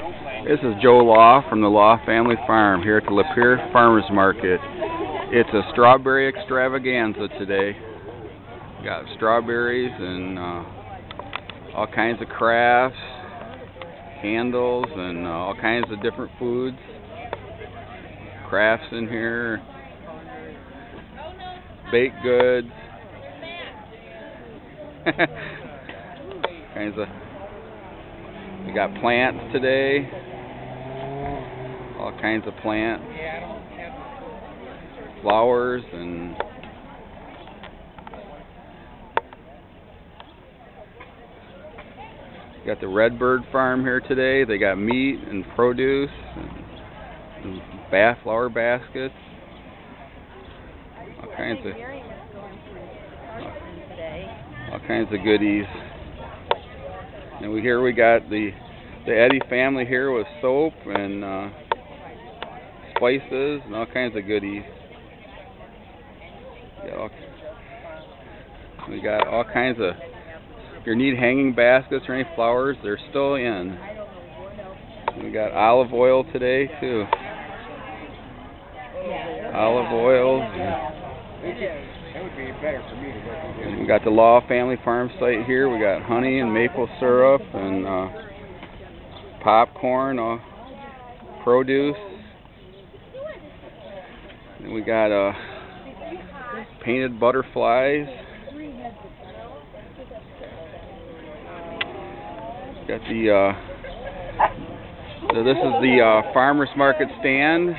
This is Joe Law from the Law Family Farm here at the Lapeer Farmers Market. It's a strawberry extravaganza today. Got strawberries and all kinds of crafts, candles, and all kinds of different foods. Crafts in here, baked goods, we got plants today, all kinds of plants, flowers, and got the Redbird Farm here today. They got meat and produce and flower baskets, all kinds of goodies. And here we got the Eddy family here with soap and spices and all kinds of goodies. We got all kinds of, if you need hanging baskets or any flowers, they're still in. We got olive oil today too. Olive oil. And we got the Law Family Farm site here. We got honey and maple syrup and popcorn, produce. And we got painted butterflies. Got the so this is the farmers market stand.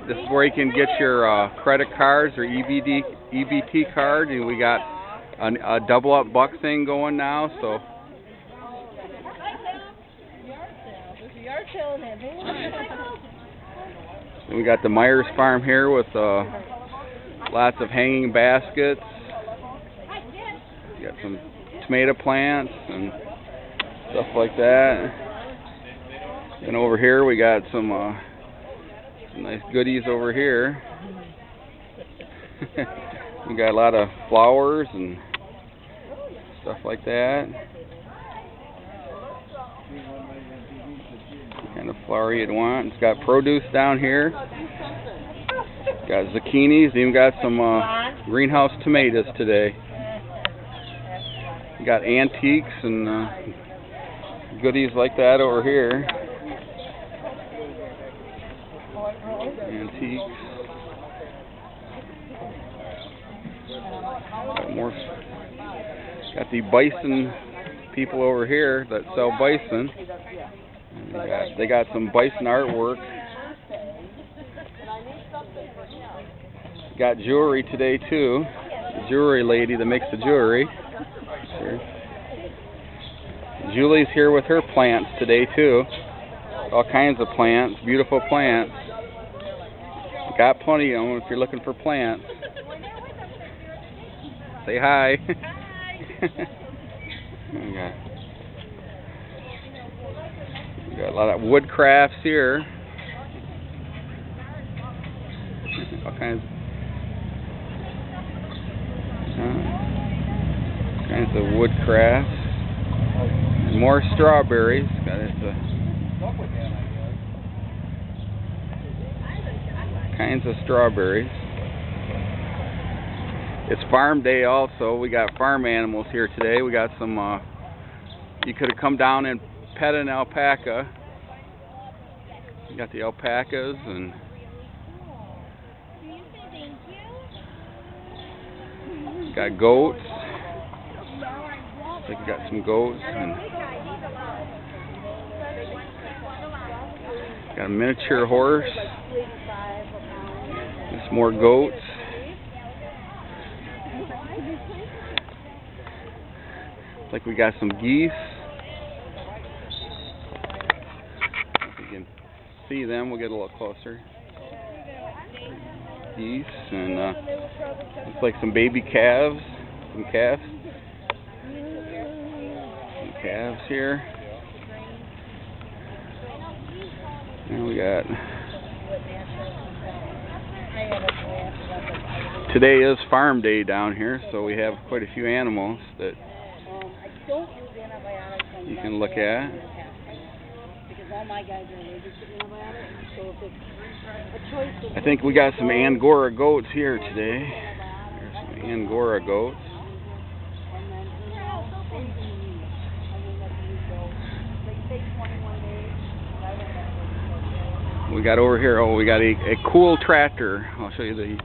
This is where you can get your credit cards or EBT card, and we got a double up buck thing going now. So and we got the Myers Farm here with lots of hanging baskets. We got some tomato plants and stuff like that. And over here we got some nice goodies over here. We got a lot of flowers and stuff like that. What kind of flower you'd want. It's got produce down here. Got zucchinis. Even got some greenhouse tomatoes today. Got antiques and goodies like that over here. Antiques. Got more. Got the bison people over here that sell bison. They got some bison artwork. Got jewelry today too. The jewelry lady that makes the jewelry. Julie's here with her plants today too. All kinds of plants, beautiful plants. Got plenty of them if you're looking for plants. Say hi. We got a lot of wood crafts here. All kinds of wood crafts. More strawberries. Kinds of strawberries. It's farm day also. We got farm animals here today. We got some, you could have come down and pet an alpaca. We got the alpacas and got goats. Looks like we got some goats and got a miniature horse. There's more goats. Looks like we got some geese. If you can see them, we'll get a little closer. Geese and looks like some baby calves. Some calves. Some calves here. And we got. Today is farm day down here, so we have quite a few animals that you can look at. All my guys are allergic to antibiotics, so if it's a choice. I think we got some Angora goats here today. There's some Angora goats. We got over here, we got a cool tractor. I'll show you the...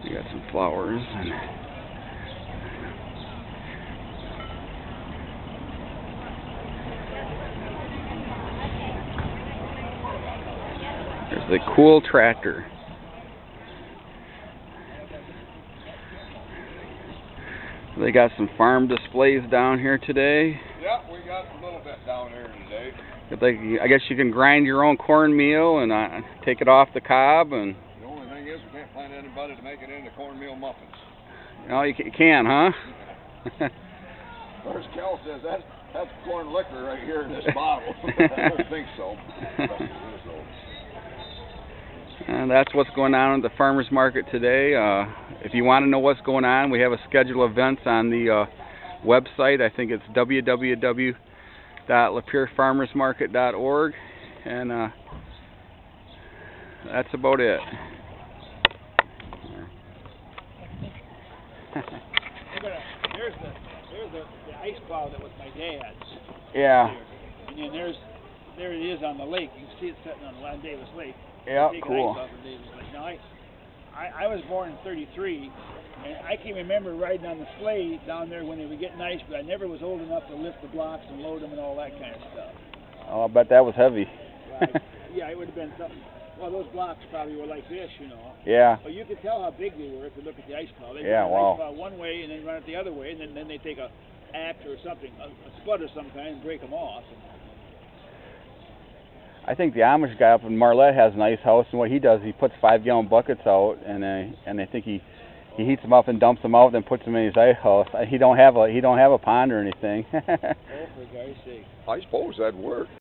You got some flowers. There's the cool tractor. They got some farm displays down here today. Yeah, we got a little bit down here today. I guess you can grind your own cornmeal and take it off the cob. And the only thing is we can't find anybody to make it into cornmeal muffins. Oh, you can, huh? First, Cal says that's corn liquor right here in this bottle. I don't think so. And that's what's going on at the farmers market today. If you want to know what's going on, we have a schedule of events on the website. I think it's www.lapierfarmersmarket.org, and that's about it. There's the ice plow that was my dad's. Yeah. And then there it is on the lake. You can see it sitting on Davis Lake. Yeah, cool. Now I was born in '33, and I can remember riding on the sleigh down there when they were getting ice, but I never was old enough to lift the blocks and load them and all that kind of stuff. Oh, I bet that was heavy. Right. Yeah, it would have been something. Well, those blocks probably were like this, you know. Yeah. But you could tell how big they were if you look at the ice plow. They yeah, run wow. the ice plow one way and then run it the other way, and then they take a axe or something, a spud of some kind, and break them off. I think the Amish guy up in Marlette has an ice house, and what he does, he puts 5-gallon buckets out, and I think he heats them up and dumps them out, then puts them in his ice house. He don't have a pond or anything. Oh, for God's sake! I suppose that'd work.